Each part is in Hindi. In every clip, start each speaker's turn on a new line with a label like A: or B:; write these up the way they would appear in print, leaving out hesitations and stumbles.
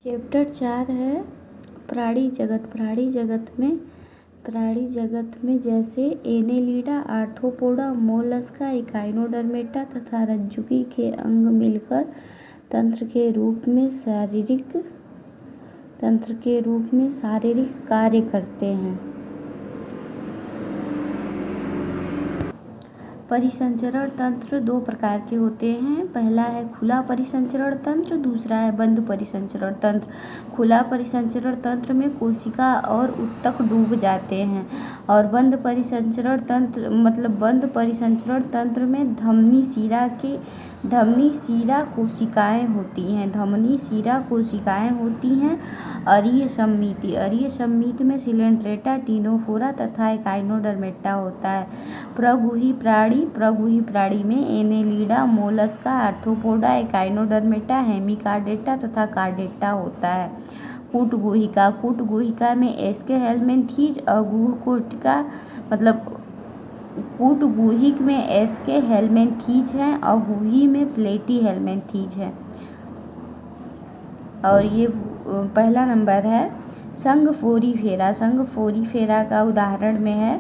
A: चैप्टर 4 है प्राणी जगत। प्राणी जगत में जैसे एनेलिडा, आर्थ्रोपोडा, मोलस्का, इकाइनोडर्मेटा तथा रज्जुकी के अंग मिलकर तंत्र के रूप में शारीरिक कार्य करते हैं। परिसंचरण तंत्र दो प्रकार के होते हैं। पहला है खुला परिसंचरण तंत्र, दूसरा है बंद परिसंचरण तंत्र। खुला परिसंचरण तंत्र में कोशिका और ऊतक डूब जाते हैं और बंद परिसंचरण तंत्र में धमनी शिरा कोशिकाएं होती हैं। अरीय संमिति में सिलेंट्रेटा, टीनोफोरा तथा इकाइनोडर्मेटा होता है। प्रगुही प्राणी में Annelida, Mollusca, arthropoda, Echinodermata, Hemichordata तथा कार्डेटा होता है। कूटगुहिका में एस्केहेलमेंथीज, कूटगुहिक में एस्केहेलमेंथीज हैं, अगुही में प्लेटीहेलमेंथीज हैं। और ये पहला नंबर है संघ फोरीफेरा का उदाहरण में है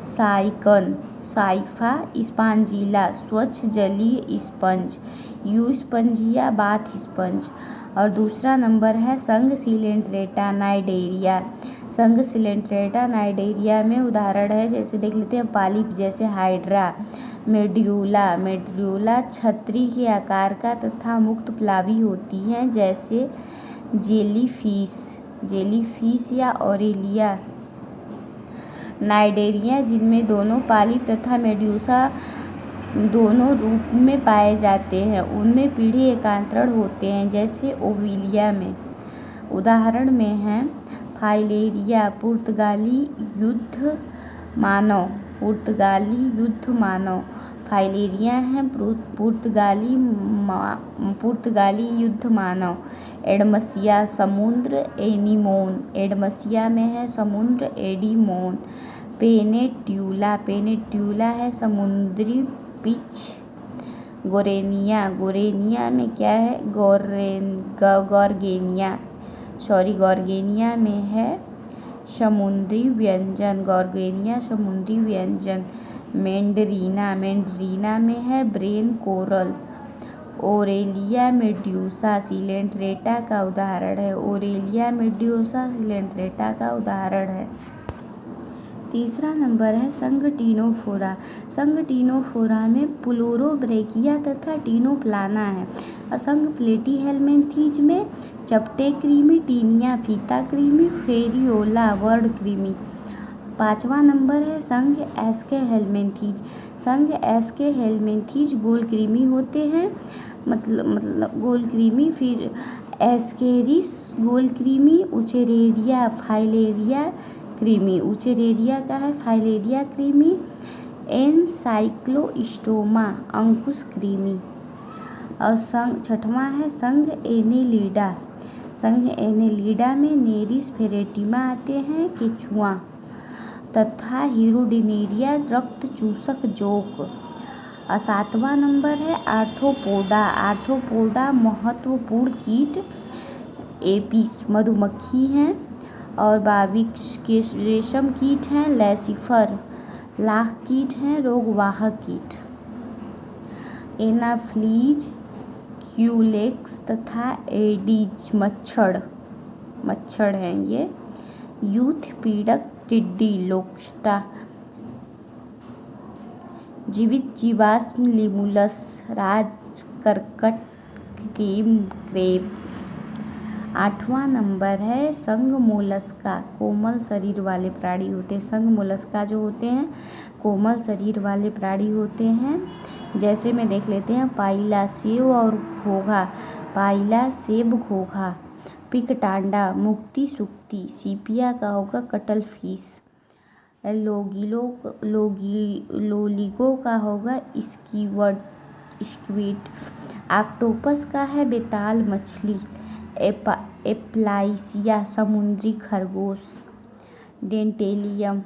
A: साइकन, साइफा, स्पांजिला, स्वच्छ जलीय स्पंज, यूस्पंजिया, बाथ स्पंज। और दूसरा नंबर है संघ सिलेंट्रेटा नाइडेरिया में उदाहरण है, जैसे देख लेते हैं पॉलिप, जैसे हाइड्रा। मेड्यूला छतरी के आकार का तथा मुक्त प्लावी होती हैं, जैसे जेलीफिश या ऑरेलिया। नाइडेरिया जिनमें दोनों पॉलिप तथा मेड्यूसा दोनों रूप में पाए जाते हैं, उनमें पीढ़ी एकांतरण होते हैं, जैसे ओविलिया में। उदाहरण में हैं फाइलेरिया, पुर्तगाली युद्ध मानव। फाइलेरिया है पुर्तगाली युद्ध मानव। एडमसिया समुद्र एनीमोन, एडमसिया में है समुद्र एडीमोन। पेनेट्यूला है समुद्री पिच। गोरेनिया में क्या है गॉर्गेनिया में है समुद्री व्यंजन। मेंडरीना में है brain coral. Aurelia medusa Coelenterata का उदाहरण है। तीसरा नंबर है संघ टीनोफोरा में प्लूरोब्रेकिया तथा टीनोप्लाना है। असंघ प्लेटीहेलमेंथीज में चपटे कृमि, टीनिया, फीता कृमि, फेरियोला, वर्ड कृमि। पांचवा नंबर है संघ एस्केहेलमेंथीज गोल कृमि होते हैं, मतलब गोल कृमि। फिर एस्केरिस गोल कृमि, उचेरेरिया फाइलेरिया कृमि। एनसाइक्लोस्टोमा अंकुश कृमि। और छठवां है संघ एनेलिडा में नेरिस फेरेटिमा आते हैं, केचुआ तथा हीरोडिनेरिया रक्त चूसक जोक। और सातवां नंबर है आर्थ्रोपोडा महत्वपूर्ण कीट एपिस मधुमक्खी हैं, और बाविक्स के रेशम कीट हैं, लैसिफर लाख कीट हैं, रोगवाहक कीट। एनाफ्लीज, क्यूलेक्स तथा एडीज मच्छर हैं ये। यूथ पीड़क टिड्डी लोक्स्टा। जीवित जीवाश्म लिमुलस, राज करकट क्रेब। आठवां नंबर है संघ मोलस्का, कोमल शरीर वाले प्राणी होते हैं। संघ मोलस्का जो होते हैं कोमल शरीर वाले प्राणी होते हैं, जैसे में देख लेते हैं पाइला सेब घोघा। पिकटांडा मुक्ति सुक्ति। सीपिया का होगा कटल फिश। लोलिगो का होगा स्क्विड। ऑक्टोपस का है बेताल मछली। एप्लाइसिया समुद्री खरगोश। डेंटेलियम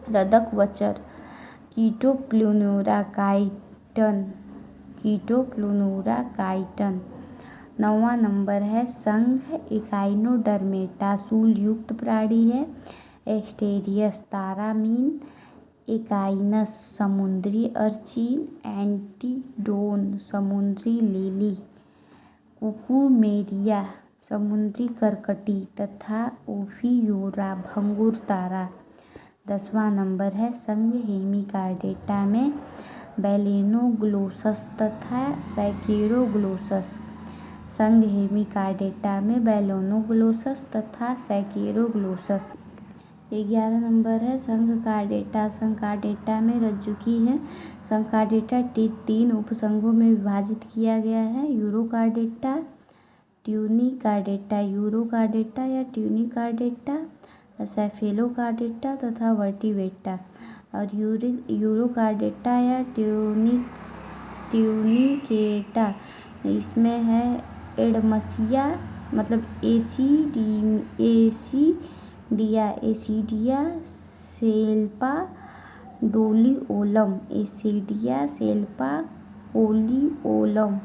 A: रदकवचर। Chaetopleura chiton Chaetopleura chiton. 9वां नंबर है संघ एकाइनोडर्मेटा, शूलयुक्त प्राणी है। एस्टेरियस तारामीन, एकाइनस समुद्री अर्चिन, एंटीडोन समुद्री लिली, कुकुमेरिया समुद्री करकटी तथा ओफियोरा भंगुर तारा। 10वां नंबर है संघ हेमिकार्डेटा में बेलेनोग्लोसस तथा सैकेरोग्लोसस। संघ हेमिकार्डेटा में बेलेनोग्लोसस तथा सैकेरोग्लोसस। 11 नंबर है संघ कार्डेटा। संघ कार्डेटा में रज्जुकी है। संघ कार्डेटा 3 उपसंघों में विभाजित किया गया है। यूरोकार्डेटा, ट्यूनिकार्डेटा, यूरोकार्डेटा या ट्यूनिकार्डेटा, सेफेलोकार्डेटा तथा वर्टिब्रेटा। और यूरोकार्डेटा या ट्यूनिकेटा इसमें है एडमसिया मतलब एसिडिया सेल्पा डोलिओलम, एसिडिया सेल्पा कोलिओलम।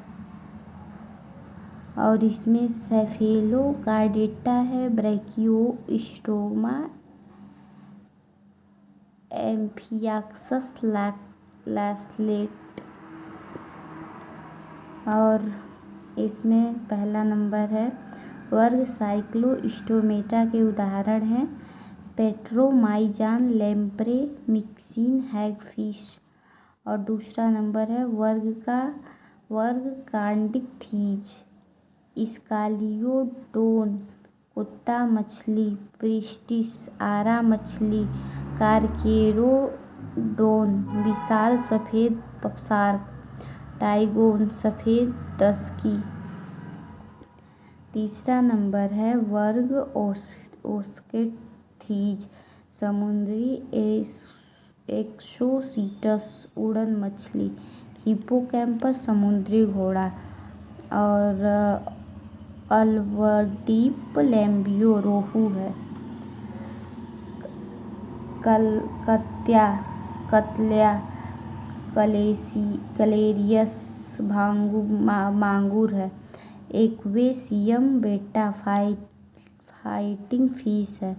A: और इसमें सेफेलोकार्डेटा है ब्रैकियोस्टोमा एम्फियाक्सस लैसलेट। और इसमें पहला नंबर है वर्ग साइक्लोस्टोमेटा के उदाहरण हैं पेट्रोमाइजान, लेम्प्रे, मिक्सिन, हैगफिश। और दूसरा नंबर है वर्ग कार्डिकथीज, स्कालियोडोन कुत्ता मछली, प्रिस्टिस आरा मछली, कार्केरोडोन विशाल सफ़ेद शार्क, टाइगोन सफ़ेद दस्की। तीसरा नंबर है वर्ग ओस्केथीज, समुद्री एक्सोसीटस उड़न मछली, हिप्पोकैम्पस समुद्री घोड़ा। और अल्बर्डीप लैम्बियो रोहू है। कतल्या कलेरियस मांगुर है। एक्वेसियम बेटा फाइटिंग फिश है।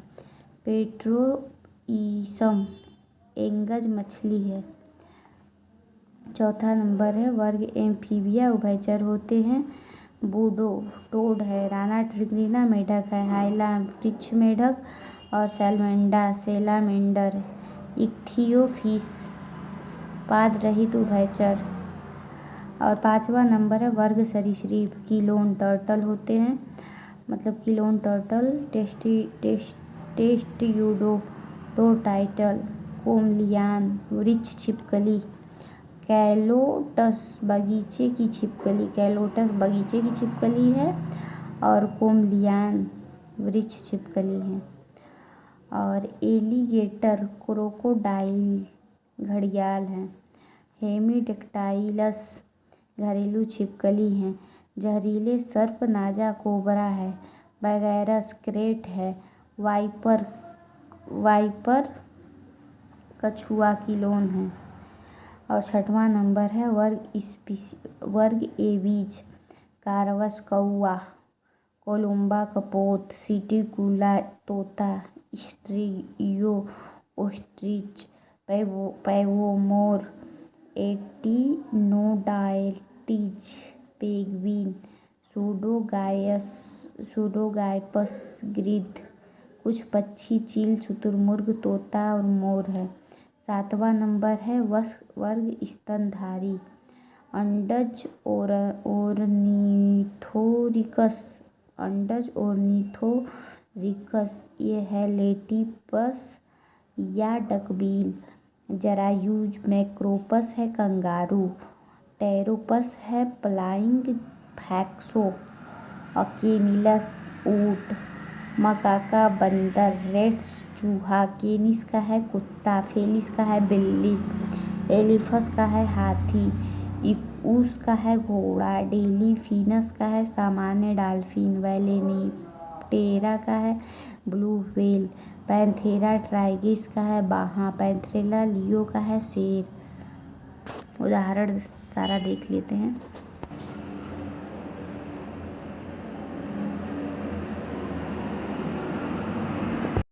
A: पेट्रोइसम एंगज मछली है। चौथा नंबर है वर्ग एम्फीबिया, उभयचर होते हैं। बूडो टोड है, राना ट्रिग्रिना मेढक है, हाइला वृक्ष मेढक और सैलमेंडर इक्थियोफिश पाद रहित उभयचर। और 5वां नंबर है वर्ग सरीसृप, कीलोन टर्टल होते हैं मतलब कीलोन टर्टल, टेस्ट्यूडोटाइटल, कोमलियान वृक्ष छिपकली, कैलोटस बगीचे की छिपकली है। और कोमलियान वृक्ष छिपकली है। और एलिगेटर क्रोकोडाइल घड़ियाल हैं। हेमीडेक्टाइलस घरेलू छिपकली हैं। जहरीले सर्प नाजा कोबरा है। बैगैरस क्रेट है। वाइपर कछुआ कीलोन है। और 6वां नंबर है वर्ग एवीज, कारवस कौआ, कोलुम्बा कपोत, सिटिकुला तोता, स्ट्रियो ओस्ट्रिच, पैवोमोर, एटिनोडाइटिज, पेंगुइन, सूडोगाइपस गिद्ध। कुछ पक्षी चील, शुतुरमुर्ग, तोता और मोर है। 7वां नंबर है वर्ग स्तनधारी, अंडज ओर्निथोरिकस ये है लेटिपस या डकबील। जरायूज मैक्रोपस है कंगारू। टेरोपस है फ्लाइंग फैक्सो। और केमिलस ऊँट। मकाका बंदर, रेट्स चूहा, केनिस का है कुत्ता, फेलिस का है बिल्ली, एलिफस का है हाथी, इक्ऊस का है घोड़ा, डेलीफिनस का है सामान्य डॉल्फिन, वेलेनिटेरा का है ब्लू व्हेल, पैंथेरा ट्राइगिस का है बाहा, पैंथेरा लियो का है शेर। उदाहरण सारा देख लेते हैं।